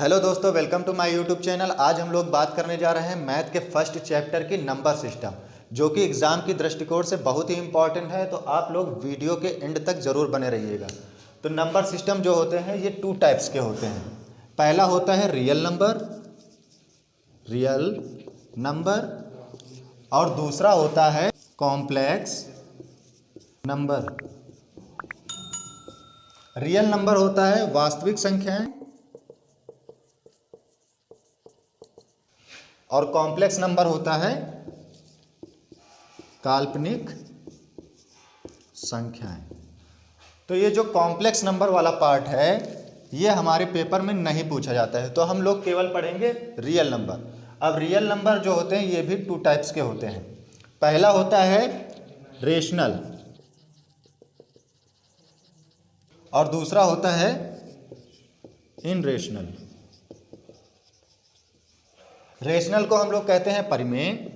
Hello दोस्तों, welcome to my YouTube channel. आज हम लोग बात करने जा रहे हैं मैथ के फर्स्ट चैप्टर की नंबर सिस्टम, जो कि एग्ज़ाम की दृष्टिकोण से बहुत ही इंपॉर्टेंट है। तो आप लोग वीडियो के एंड तक ज़रूर बने रहिएगा। तो नंबर सिस्टम जो होते हैं ये टू टाइप्स के होते हैं। पहला होता है रियल नंबर और दूसरा होता है कॉम्प्लेक्स नंबर। रियल नंबर होता है वास्तविक संख्याएं और कॉम्प्लेक्स नंबर होता है काल्पनिक संख्याएं। तो ये जो कॉम्प्लेक्स नंबर वाला पार्ट है ये हमारे पेपर में नहीं पूछा जाता है, तो हम लोग केवल पढ़ेंगे रियल नंबर। अब रियल नंबर जो होते हैं ये भी टू टाइप्स के होते हैं। पहला होता है रेशनल और दूसरा होता है इनरेशनल। रेशनल को हम लोग कहते हैं परिमेय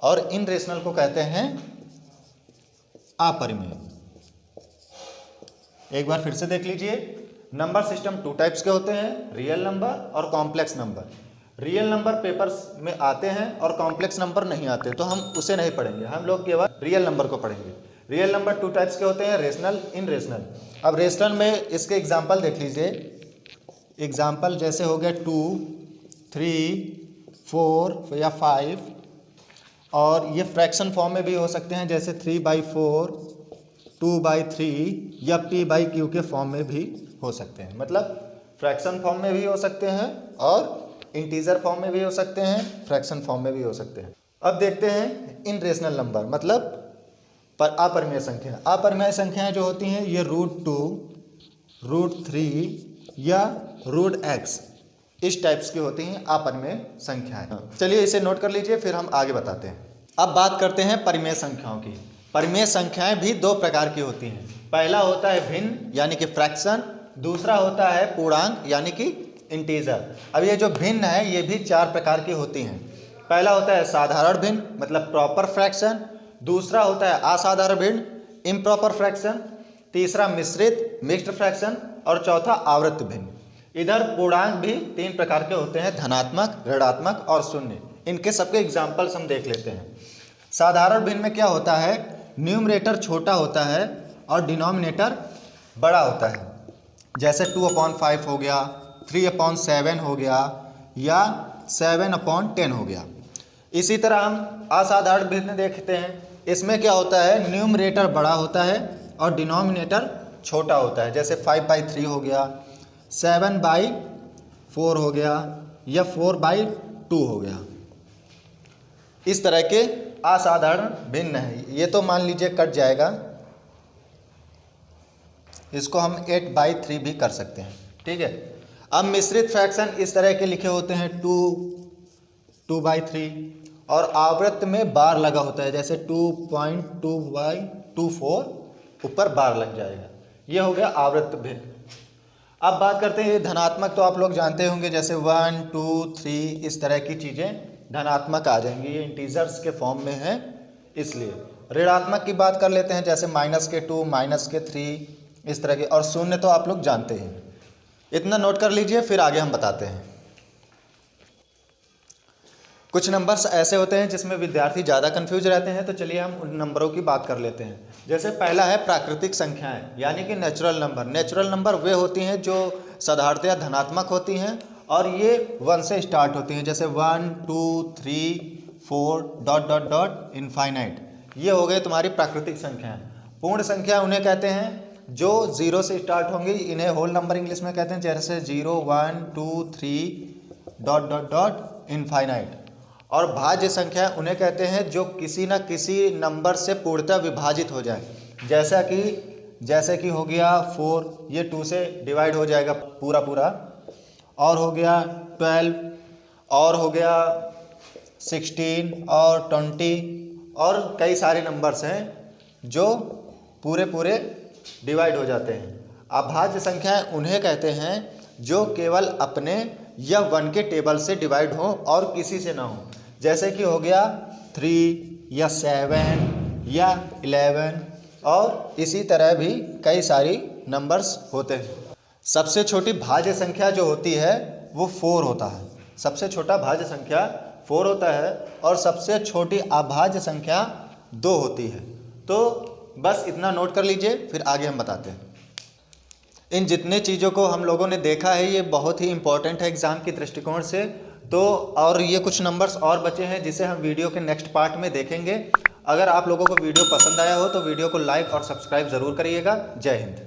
और इनरेशनल को कहते हैं अपरिमेय। एक बार फिर से देख लीजिए, नंबर सिस्टम टू टाइप्स के होते हैं, रियल नंबर और complex number. Real number papers में आते हैं और कॉम्प्लेक्स नंबर नहीं आते, तो हम उसे नहीं पढ़ेंगे, हम लोग केवल रियल नंबर को पढ़ेंगे। रियल नंबर टू टाइप्स के होते हैं, रेशनल, इनरेशनल। अब रेशनल में इसके एग्जाम्पल देख लीजिए। एग्जाम्पल जैसे हो गया 2, 3, 4 या 5, और ये फ्रैक्शन फॉर्म में भी हो सकते हैं, जैसे 3/4, 2/3 या p/q के फॉर्म में भी हो सकते हैं। मतलब फ्रैक्शन फॉर्म में भी हो सकते हैं और इंटीजर फॉर्म में भी हो सकते हैं, फ्रैक्शन फॉर्म में भी हो सकते हैं। अब देखते हैं इनरेशनल नंबर, मतलब अपरिमेय संख्या। अपरिमेय संख्याएं जो होती हैं ये √2, √3 या √x इस टाइप्स की होती हैं अपरिमेय संख्याएं। चलिए इसे नोट कर लीजिए, फिर हम आगे बताते हैं। अब बात करते हैं परिमेय संख्याओं की। परिमेय संख्याएं भी दो प्रकार की होती हैं। पहला होता है भिन्न यानी कि फ्रैक्शन, दूसरा होता है पूर्णांक यानी कि इंटीजर। अब ये जो भिन्न है ये भी चार प्रकार की होती हैं। पहला होता है साधारण भिन्न मतलब प्रॉपर फ्रैक्शन, दूसरा होता है असाधारण भिन्न इम्प्रॉपर फ्रैक्शन, तीसरा मिश्रित मिक्स्ड फ्रैक्शन और चौथा आवर्त भिन्न। इधर पूर्णांक भी तीन प्रकार के होते हैं, धनात्मक, ऋणात्मक और शून्य। इनके सबके एग्जाम्पल्स हम देख लेते हैं। साधारण भिन्न में क्या होता है, न्यूमरेटर छोटा होता है और डिनोमिनेटर बड़ा होता है। जैसे 2/5 हो गया, 3/7 हो गया या 7/10 हो गया। इसी तरह हम असाधारण भिन्न देखते हैं। इसमें क्या होता है, न्यूमरेटर बड़ा होता है और डिनोमिनेटर छोटा होता है। जैसे 5/3 हो गया, 7/4 हो गया या 4/2 हो गया। इस तरह के असाधारण भिन्न है। ये तो मान लीजिए कट जाएगा, इसको हम 8/3 भी कर सकते हैं, ठीक है। अब मिश्रित फ्रैक्शन इस तरह के लिखे होते हैं 2/3 और आवृत्त में बार लगा होता है, जैसे 2.2/24 ऊपर बार लग जाएगा। ये हो गया आवृत्त भिन्न। अब बात करते हैं धनात्मक, तो आप लोग जानते होंगे, जैसे 1, 2, 3 इस तरह की चीज़ें धनात्मक आ जाएंगी। ये इंटीजर्स के फॉर्म में है इसलिए। ऋणात्मक की बात कर लेते हैं, जैसे -2, -3 इस तरह के, और शून्य तो आप लोग जानते हैं। इतना नोट कर लीजिए, फिर आगे हम बताते हैं। कुछ नंबर्स ऐसे होते हैं जिसमें विद्यार्थी ज़्यादा कंफ्यूज रहते हैं, तो चलिए हम उन नंबरों की बात कर लेते हैं। जैसे पहला है प्राकृतिक संख्याएं यानी कि नेचुरल नंबर। नेचुरल नंबर वे होती हैं जो साधारणतया धनात्मक होती हैं और ये 1 से स्टार्ट होती हैं, जैसे 1, 2, 3, 4 ... इनफाइनाइट। ये हो गए तुम्हारी प्राकृतिक संख्याएं। पूर्ण संख्या उन्हें कहते हैं जो 0 से स्टार्ट होंगी, इन्हें होल नंबर इंग्लिश में कहते हैं, जैसे 0, 1, 2, 3 ... इनफाइनाइट। और भाज्य संख्या उन्हें कहते हैं जो किसी न किसी नंबर से पूर्णतः विभाजित हो जाए, जैसे कि हो गया 4, ये 2 से डिवाइड हो जाएगा पूरा, और हो गया 12, और हो गया 16 और 20, और कई सारे नंबर्स हैं जो पूरे डिवाइड हो जाते हैं। अभाज्य संख्याएं उन्हें कहते हैं जो केवल अपने या 1 के टेबल से डिवाइड हो और किसी से ना हो, जैसे कि हो गया 3 या 7 या 11, और इसी तरह भी कई सारी नंबर्स होते हैं। सबसे छोटी भाज्य संख्या जो होती है वो 4 होता है। सबसे छोटा भाज्य संख्या 4 होता है और सबसे छोटी अभाज्य संख्या 2 होती है। तो बस इतना नोट कर लीजिए, फिर आगे हम बताते हैं। इन जितने चीज़ों को हम लोगों ने देखा है ये बहुत ही इंपॉर्टेंट है एग्ज़ाम की दृष्टिकोण से। तो और ये कुछ नंबर्स और बचे हैं जिसे हम वीडियो के नेक्स्ट पार्ट में देखेंगे। अगर आप लोगों को वीडियो पसंद आया हो तो वीडियो को लाइक और सब्सक्राइब ज़रूर करिएगा। जय हिंद।